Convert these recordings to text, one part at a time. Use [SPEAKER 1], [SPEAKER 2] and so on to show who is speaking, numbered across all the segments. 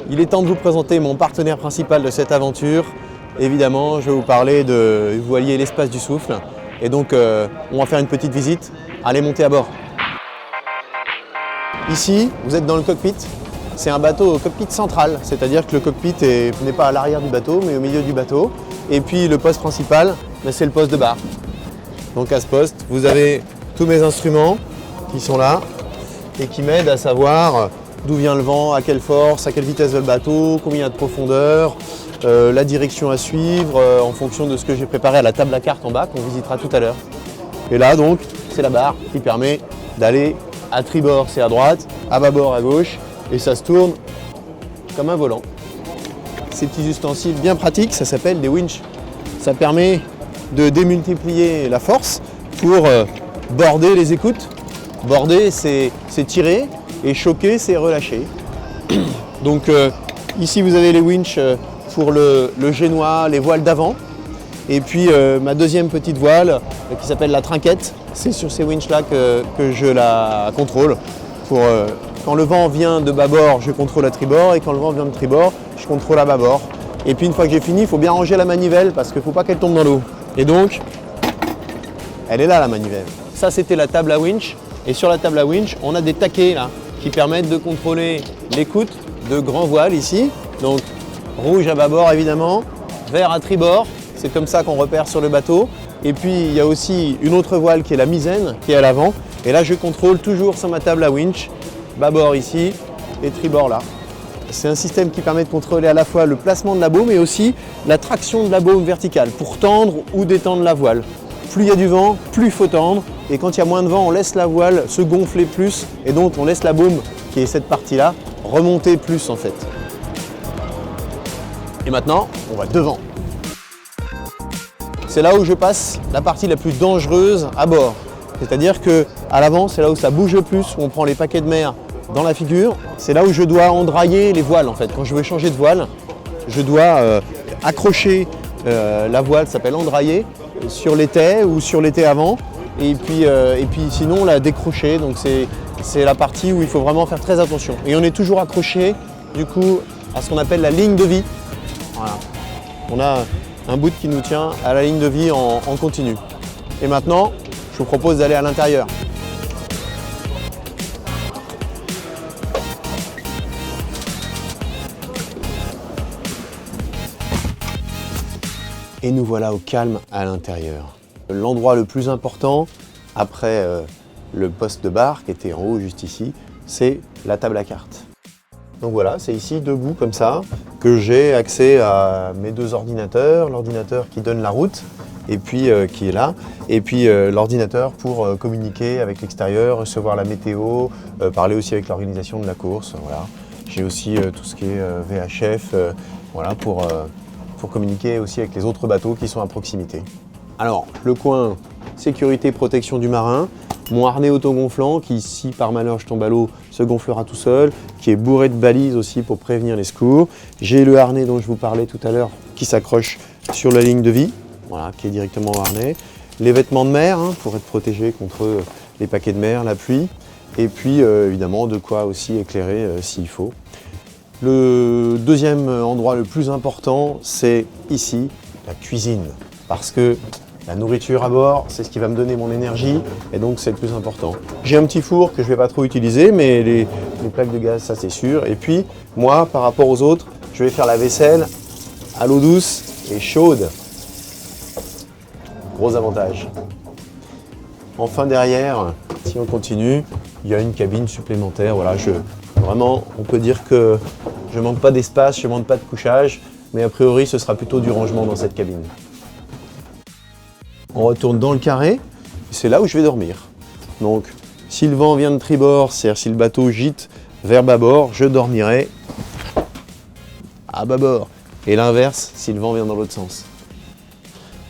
[SPEAKER 1] Il est temps de vous présenter mon partenaire principal de cette aventure. Évidemment, je vais vous parler du voilier l'Espace du Souffle. Et donc, on va faire une petite visite. Allez monter à bord. Ici, vous êtes dans le cockpit. C'est un bateau au cockpit central, c'est-à-dire que le cockpit n'est pas à l'arrière du bateau, mais au milieu du bateau. Et puis le poste principal, c'est le poste de bar. Donc à ce poste, vous avez tous mes instruments qui sont là et qui m'aident à savoir d'où vient le vent, à quelle force, à quelle vitesse va le bateau, combien il y a de profondeur, la direction à suivre en fonction de ce que j'ai préparé à la table à cartes en bas qu'on visitera tout à l'heure. Et là donc, c'est la barre qui permet d'aller à tribord, c'est à droite, à bâbord à gauche, et ça se tourne comme un volant. Ces petits ustensiles bien pratiques, ça s'appelle des winches. Ça permet de démultiplier la force pour border les écoutes. Border, c'est tirer, et choquer, c'est relâcher. Donc ici, vous avez les winches pour le génois, les voiles d'avant. Et puis ma deuxième petite voile qui s'appelle la trinquette, c'est sur ces winches-là que je la contrôle. Quand le vent vient de bâbord, je contrôle à tribord, et quand le vent vient de tribord, je contrôle à bâbord. Et puis une fois que j'ai fini, il faut bien ranger la manivelle parce qu'il ne faut pas qu'elle tombe dans l'eau. Et donc, elle est là la manivelle. Ça, c'était la table à winch. Et sur la table à winch, on a des taquets là qui permettent de contrôler l'écoute de grands voiles ici. Donc rouge à bâbord évidemment, vert à tribord. C'est comme ça qu'on repère sur le bateau. Et puis il y a aussi une autre voile qui est la misaine, qui est à l'avant. Et là, je contrôle toujours sur ma table à winch, bâbord ici et tribord là. C'est un système qui permet de contrôler à la fois le placement de la baume et aussi la traction de la baume verticale pour tendre ou détendre la voile. Plus il y a du vent, plus il faut tendre. Et quand il y a moins de vent, on laisse la voile se gonfler plus. Et donc on laisse la baume, qui est cette partie-là, remonter plus en fait. Et maintenant, on va devant. C'est là où je passe la partie la plus dangereuse à bord. C'est-à-dire qu'à l'avant, c'est là où ça bouge le plus, où on prend les paquets de mer dans la figure. C'est là où je dois endrailler les voiles en fait. Quand je veux changer de voile, je dois accrocher la voile, ça s'appelle endrailler, sur l'étai ou sur l'étai avant. Et puis sinon la décrocher. Donc c'est la partie où il faut vraiment faire très attention. Et on est toujours accroché du coup à ce qu'on appelle la ligne de vie. Voilà. On a un bout qui nous tient à la ligne de vie en continu. Et maintenant, je vous propose d'aller à l'intérieur. Et nous voilà au calme à l'intérieur. L'endroit le plus important, après le poste de bar qui était en haut juste ici, c'est la table à cartes. Donc voilà, c'est ici, debout comme ça, que j'ai accès à mes deux ordinateurs, l'ordinateur qui donne la route, et puis qui est là, et puis l'ordinateur pour communiquer avec l'extérieur, recevoir la météo, parler aussi avec l'organisation de la course. Voilà. J'ai aussi tout ce qui est VHF, voilà, pour communiquer aussi avec les autres bateaux qui sont à proximité. Alors, le coin sécurité, protection du marin, mon harnais autogonflant qui, si par malheur je tombe à l'eau, se gonflera tout seul, qui est bourré de balises aussi pour prévenir les secours. J'ai le harnais dont je vous parlais tout à l'heure qui s'accroche sur la ligne de vie, voilà, qui est directement au harnais. Les vêtements de mer pour être protégé contre les paquets de mer, la pluie. Et puis évidemment de quoi aussi éclairer s'il faut. Le deuxième endroit le plus important, c'est ici, la cuisine. Parce que la nourriture à bord, c'est ce qui va me donner mon énergie et donc c'est le plus important. J'ai un petit four que je ne vais pas trop utiliser, mais les plaques de gaz, ça c'est sûr. Et puis, moi, par rapport aux autres, je vais faire la vaisselle à l'eau douce et chaude. Gros avantage. Enfin derrière, si on continue, il y a une cabine supplémentaire. Voilà, vraiment, on peut dire que je ne manque pas d'espace, je ne manque pas de couchage, mais a priori, ce sera plutôt du rangement dans cette cabine. On retourne dans le carré, c'est là où je vais dormir. Donc, si le vent vient de tribord, c'est-à-dire si le bateau gîte vers bâbord, je dormirai à bâbord. Et l'inverse, si le vent vient dans l'autre sens.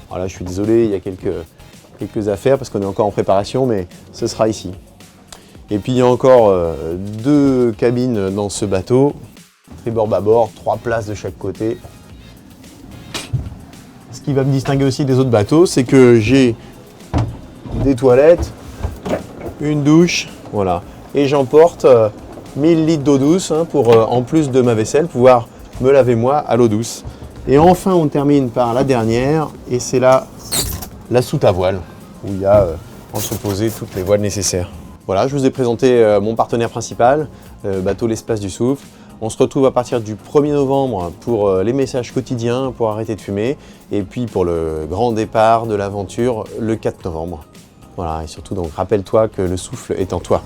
[SPEAKER 1] Voilà, je suis désolé, il y a quelques affaires parce qu'on est encore en préparation, mais ce sera ici. Et puis il y a encore deux cabines dans ce bateau, tribord-bâbord, 3 places de chaque côté. Ce qui va me distinguer aussi des autres bateaux, c'est que j'ai des toilettes, une douche, voilà. Et j'emporte 1000 litres d'eau douce hein, pour, en plus de ma vaisselle, pouvoir me laver moi à l'eau douce. Et enfin, on termine par la dernière, et c'est là la soute à voile, où il y a entreposé toutes les voiles nécessaires. Voilà, je vous ai présenté mon partenaire principal, bateau l'Espace du Souffle. On se retrouve à partir du 1er novembre pour les messages quotidiens pour arrêter de fumer, et puis pour le grand départ de l'aventure le 4 novembre. Voilà, et surtout, donc rappelle-toi que le souffle est en toi.